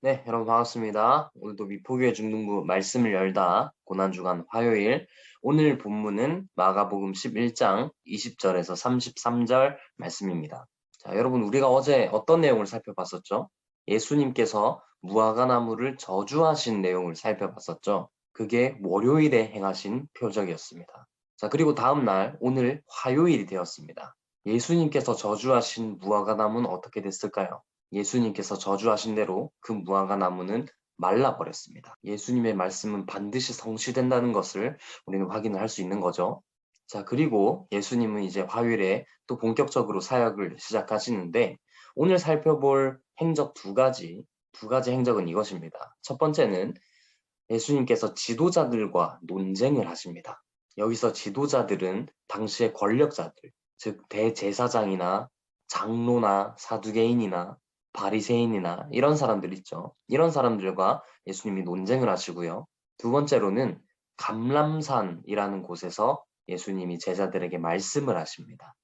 네, 여러분 반갑습니다. 오늘도 미포교회 중등부 말씀을 열다 고난주간 화요일 오늘 본문은 마가복음 11장 20절에서 33절 말씀입니다. 자, 여러분 우리가 어제 어떤 내용을 살펴봤었죠? 예수님께서 무화과나무를 저주하신 내용을 살펴봤었죠. 그게 월요일에 행하신 표적이었습니다. 자, 그리고 다음 날 오늘 화요일이 되었습니다. 예수님께서 저주하신 무화과나무는 어떻게 됐을까요? 예수님께서 저주하신 대로 그 무화과 나무는 말라버렸습니다. 예수님의 말씀은 반드시 성취된다는 것을 우리는 확인을 할 수 있는 거죠. 자, 그리고 예수님은 이제 화요일에 또 본격적으로 사역을 시작하시는데 오늘 살펴볼 행적 두 가지 행적은 이것입니다. 첫 번째는 예수님께서 지도자들과 논쟁을 하십니다. 여기서 지도자들은 당시의 권력자들, 즉 대제사장이나 장로나 사두개인이나 바리새인이나 이런 사람들 있죠. 이런 사람들과 예수님이 논쟁을 하시고요. 두 번째로는 감람산이라는 곳에서 예수님이 제자들에게 말씀을 하십니다.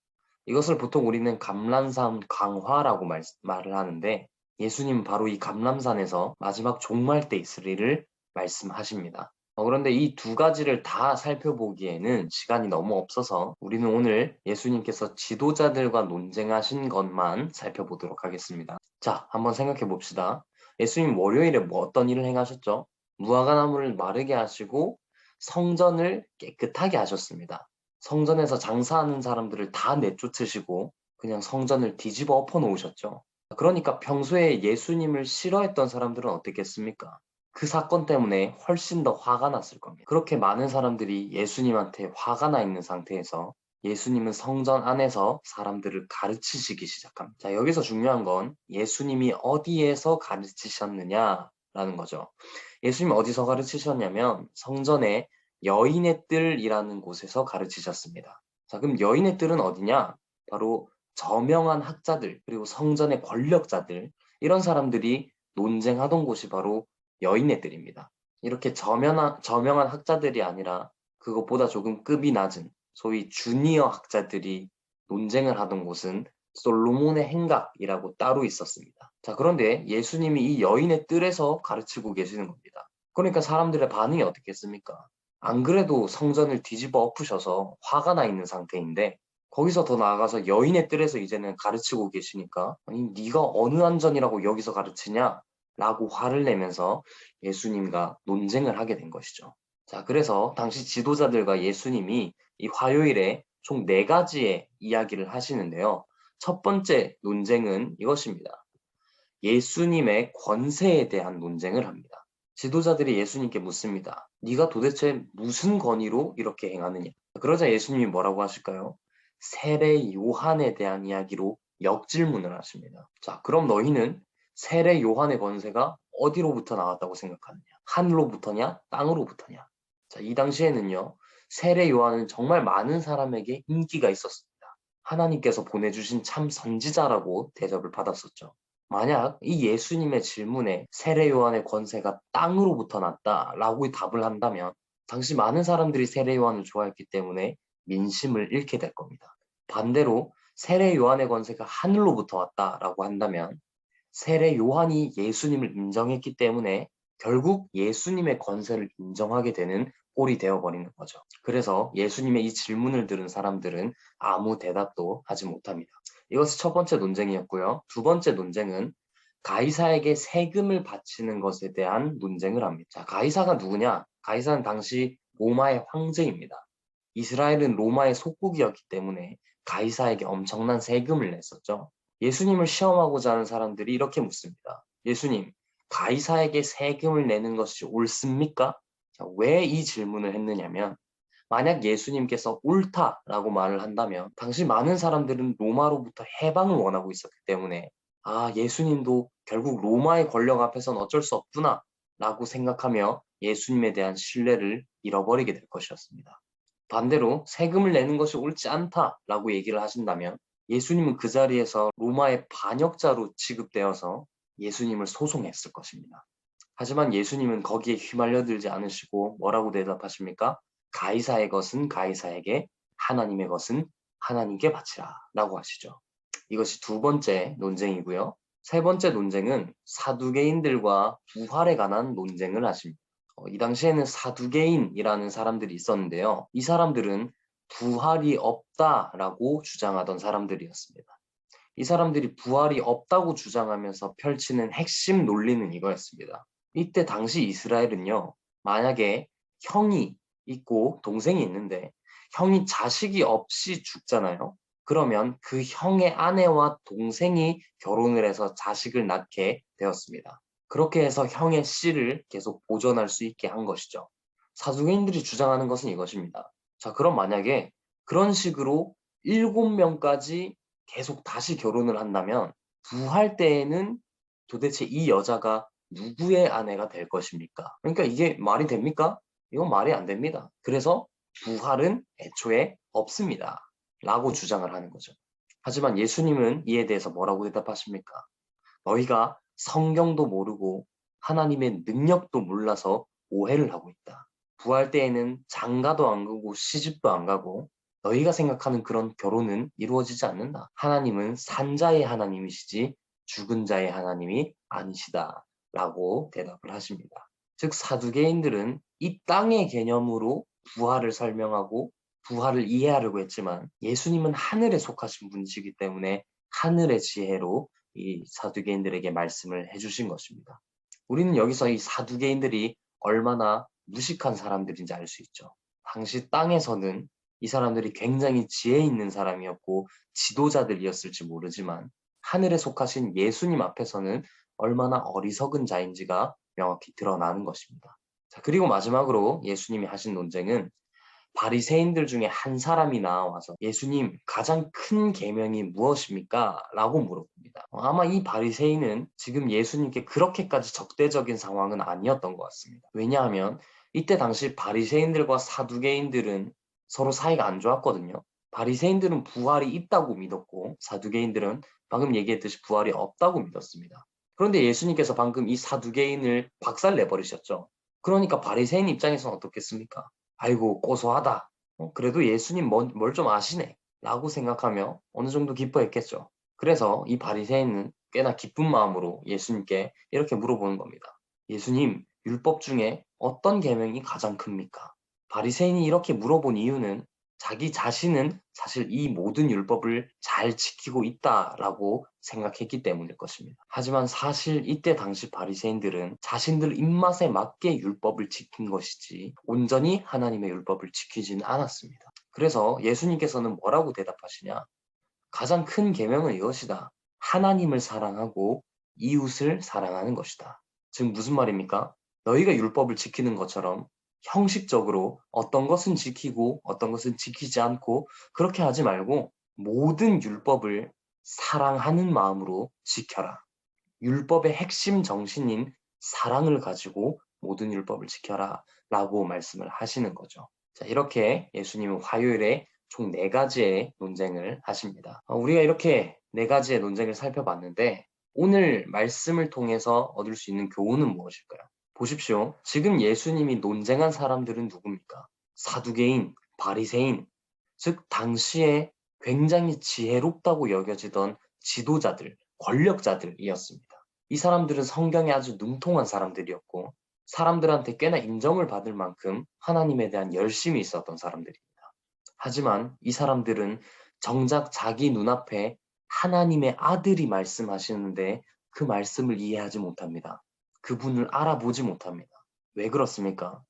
이것을 보통 우리는 감람산 강화라고 말을 하는데 예수님은 바로 이 감람산에서 마지막 종말 때 있을 일을 말씀하십니다. 그런데 이 두 가지를 다 살펴보기에는 시간이 너무 없어서 우리는 오늘 예수님께서 지도자들과 논쟁하신 것만 살펴보도록 하겠습니다. 자, 한번 생각해 봅시다. 예수님 월요일에 어떤 일을 행하셨죠? 무화과나무를 마르게 하시고 성전을 깨끗하게 하셨습니다. 성전에서 장사하는 사람들을 다 내쫓으시고 그냥 성전을 뒤집어 엎어 놓으셨죠. 그러니까 평소에 예수님을 싫어했던 사람들은 어땠겠습니까? 그 사건 때문에 훨씬 더 화가 났을 겁니다. 그렇게 많은 사람들이 예수님한테 화가 나 있는 상태에서 예수님은 성전 안에서 사람들을 가르치시기 시작합니다. 자, 여기서 중요한 건 예수님이 어디에서 가르치셨느냐라는 거죠. 예수님 어디서 가르치셨냐면 성전의 여인의 뜰이라는 곳에서 가르치셨습니다. 자, 그럼 여인의 뜰은 어디냐? 바로 저명한 학자들, 그리고 성전의 권력자들, 이런 사람들이 논쟁하던 곳이 바로 여인의 뜰입니다. 이렇게 저명한 학자들이 아니라 그것보다 조금 급이 낮은 소위 주니어 학자들이 논쟁을 하던 곳은 솔로몬의 행각이라고 따로 있었습니다. 자, 그런데 예수님이 이 여인의 뜰에서 가르치고 계시는 겁니다. 그러니까 사람들의 반응이 어떻겠습니까? 안 그래도 성전을 뒤집어 엎으셔서 화가 나 있는 상태인데 거기서 더 나아가서 여인의 뜰에서 이제는 가르치고 계시니까 아니 네가 어느 안전이라고 여기서 가르치냐? 라고 화를 내면서 예수님과 논쟁을 하게 된 것이죠. 자, 그래서 당시 지도자들과 예수님이 이 화요일에 총 4가지의 이야기를 하시는데요. 첫 번째 논쟁은 이것입니다. 예수님의 권세에 대한 논쟁을 합니다. 지도자들이 예수님께 묻습니다. 네가 도대체 무슨 권위로 이렇게 행하느냐? 그러자 예수님이 뭐라고 하실까요? 세례 요한에 대한 이야기로 역질문을 하십니다. 자, 그럼 너희는 세례 요한의 권세가 어디로부터 나왔다고 생각하느냐? 하늘로부터냐? 땅으로부터냐? 자, 이 당시에는요. 세례 요한은 정말 많은 사람에게 인기가 있었습니다. 하나님께서 보내주신 참 선지자라고 대접을 받았었죠. 만약 이 예수님의 질문에 세례 요한의 권세가 땅으로부터 났다라고 답을 한다면 당시 많은 사람들이 세례 요한을 좋아했기 때문에 민심을 잃게 될 겁니다. 반대로 세례 요한의 권세가 하늘로부터 왔다라고 한다면 세례 요한이 예수님을 인정했기 때문에 결국 예수님의 권세를 인정하게 되는 꼴이 되어버리는 거죠. 그래서 예수님의 이 질문을 들은 사람들은 아무 대답도 하지 못합니다. 이것이 첫 번째 논쟁이었고요. 두 번째 논쟁은 가이사에게 세금을 바치는 것에 대한 논쟁을 합니다. 자, 가이사가 누구냐? 가이사는 당시 로마의 황제입니다. 이스라엘은 로마의 속국이었기 때문에 가이사에게 엄청난 세금을 냈었죠. 예수님을 시험하고자 하는 사람들이 이렇게 묻습니다. 예수님, 가이사에게 세금을 내는 것이 옳습니까? 왜 이 질문을 했느냐면 만약 예수님께서 옳다라고 말을 한다면 당시 많은 사람들은 로마로부터 해방을 원하고 있었기 때문에 예수님도 결국 로마의 권력 앞에선 어쩔 수 없구나 라고 생각하며 예수님에 대한 신뢰를 잃어버리게 될 것이었습니다. 반대로 세금을 내는 것이 옳지 않다라고 얘기를 하신다면 예수님은 그 자리에서 로마의 반역자로 취급되어서 예수님을 소송했을 것입니다. 하지만 예수님은 거기에 휘말려들지 않으시고 뭐라고 대답하십니까? 가이사의 것은 가이사에게, 하나님의 것은 하나님께 바치라 라고 하시죠. 이것이 두 번째 논쟁이고요. 세 번째 논쟁은 사두개인들과 부활에 관한 논쟁을 하십니다. 이 당시에는 사두개인이라는 사람들이 있었는데요. 이 사람들은 부활이 없다라고 주장하던 사람들이었습니다. 이 사람들이 부활이 없다고 주장하면서 펼치는 핵심 논리는 이거였습니다. 이때 당시 이스라엘은요, 만약에 형이 있고 동생이 있는데 형이 자식이 없이 죽잖아요. 그러면 그 형의 아내와 동생이 결혼을 해서 자식을 낳게 되었습니다. 그렇게 해서 형의 씨를 계속 보존할 수 있게 한 것이죠. 사두개인들이 주장하는 것은 이것입니다. 자, 그럼 만약에 그런 식으로 7명까지 계속 다시 결혼을 한다면 부활 때에는 도대체 이 여자가 누구의 아내가 될 것입니까? 그러니까 이게 말이 됩니까? 이건 말이 안 됩니다. 그래서 부활은 애초에 없습니다. 라고 주장을 하는 거죠. 하지만 예수님은 이에 대해서 뭐라고 대답하십니까? 너희가 성경도 모르고 하나님의 능력도 몰라서 오해를 하고 있다. 부활 때에는 장가도 안 가고 시집도 안 가고 너희가 생각하는 그런 결혼은 이루어지지 않는다. 하나님은 산자의 하나님이시지 죽은 자의 하나님이 아니시다. 라고 대답을 하십니다. 즉 사두개인들은 이 땅의 개념으로 부활을 설명하고 부활을 이해하려고 했지만 예수님은 하늘에 속하신 분이시기 때문에 하늘의 지혜로 이 사두개인들에게 말씀을 해주신 것입니다. 우리는 여기서 이 사두개인들이 얼마나 무식한 사람들인지 알 수 있죠. 당시 땅에서는 이 사람들이 굉장히 지혜 있는 사람이었고 지도자들이었을지 모르지만 하늘에 속하신 예수님 앞에서는 얼마나 어리석은 자인지가 명확히 드러나는 것입니다. 자, 그리고 마지막으로 예수님이 하신 논쟁은 바리새인들 중에 한 사람이 나와서 예수님 가장 큰 계명이 무엇입니까? 라고 물어봅니다. 아마 이 바리새인은 지금 예수님께 그렇게까지 적대적인 상황은 아니었던 것 같습니다. 왜냐하면 이때 당시 바리새인들과 사두개인들은 서로 사이가 안 좋았거든요. 바리새인들은 부활이 있다고 믿었고 사두개인들은 방금 얘기했듯이 부활이 없다고 믿었습니다. 그런데 예수님께서 방금 이 사두개인을 박살내버리셨죠. 그러니까 바리새인 입장에서는 어떻겠습니까? 아이고 고소하다. 그래도 예수님 뭘 좀 아시네. 라고 생각하며 어느 정도 기뻐했겠죠. 그래서 이 바리새인은 꽤나 기쁜 마음으로 예수님께 이렇게 물어보는 겁니다. 예수님, 율법 중에 어떤 계명이 가장 큽니까? 바리새인이 이렇게 물어본 이유는 자기 자신은 사실 이 모든 율법을 잘 지키고 있다라고 생각했기 때문일 것입니다. 하지만 사실 이때 당시 바리새인들은 자신들 입맛에 맞게 율법을 지킨 것이지 온전히 하나님의 율법을 지키지는 않았습니다. 그래서 예수님께서는 뭐라고 대답하시냐? 가장 큰 계명은 이것이다. 하나님을 사랑하고 이웃을 사랑하는 것이다. 즉 무슨 말입니까? 너희가 율법을 지키는 것처럼 형식적으로 어떤 것은 지키고 어떤 것은 지키지 않고 그렇게 하지 말고 모든 율법을 사랑하는 마음으로 지켜라. 율법의 핵심 정신인 사랑을 가지고 모든 율법을 지켜라 라고 말씀을 하시는 거죠. 자, 이렇게 예수님은 화요일에 총 4가지의 논쟁을 하십니다. 우리가 이렇게 4가지의 논쟁을 살펴봤는데 오늘 말씀을 통해서 얻을 수 있는 교훈은 무엇일까요? 보십시오. 지금 예수님이 논쟁한 사람들은 누굽니까? 사두개인, 바리새인, 즉 당시에 굉장히 지혜롭다고 여겨지던 지도자들, 권력자들이었습니다. 이 사람들은 성경에 아주 능통한 사람들이었고 사람들한테 꽤나 인정을 받을 만큼 하나님에 대한 열심이 있었던 사람들입니다. 하지만 이 사람들은 정작 자기 눈앞에 하나님의 아들이 말씀하시는데 그 말씀을 이해하지 못합니다. 그분을 알아보지 못합니다. 왜 그렇습니까?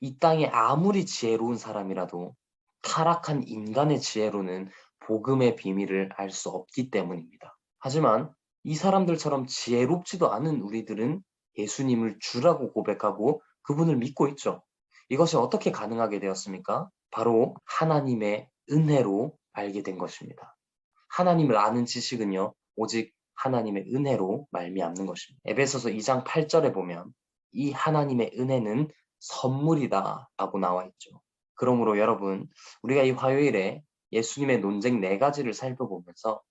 이 땅에 아무리 지혜로운 사람이라도 타락한 인간의 지혜로는 복음의 비밀을 알 수 없기 때문입니다. 하지만 이 사람들처럼 지혜롭지도 않은 우리들은 예수님을 주라고 고백하고 그분을 믿고 있죠. 이것이 어떻게 가능하게 되었습니까? 바로 하나님의 은혜로 알게 된 것입니다. 하나님을 아는 지식은요, 오직 하나님의 은혜로 말미암는 것입니다. 에베소서 2장 8절에 보면 이 하나님의 은혜는 선물이다 라고 나와 있죠. 그러므로 여러분, 우리가 이 화요일에 예수님의 논쟁 4가지를 살펴보면서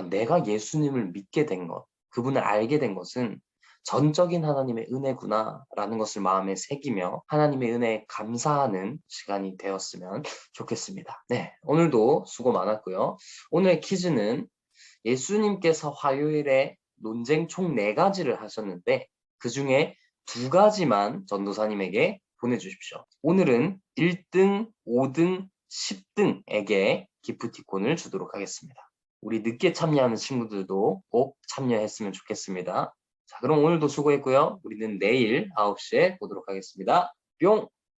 내가 예수님을 믿게 된 것, 그분을 알게 된 것은 전적인 하나님의 은혜구나라는 것을 마음에 새기며 하나님의 은혜에 감사하는 시간이 되었으면 좋겠습니다. 네, 오늘도 수고 많았고요. 오늘의 퀴즈는 예수님께서 화요일에 논쟁 총 4가지를 하셨는데 그 중에 2가지만 전도사님에게 보내주십시오. 오늘은 1등, 5등, 10등에게 기프티콘을 주도록 하겠습니다. 우리 늦게 참여하는 친구들도 꼭 참여했으면 좋겠습니다. 자, 그럼 오늘도 수고했고요. 우리는 내일 9시에 보도록 하겠습니다. 뿅!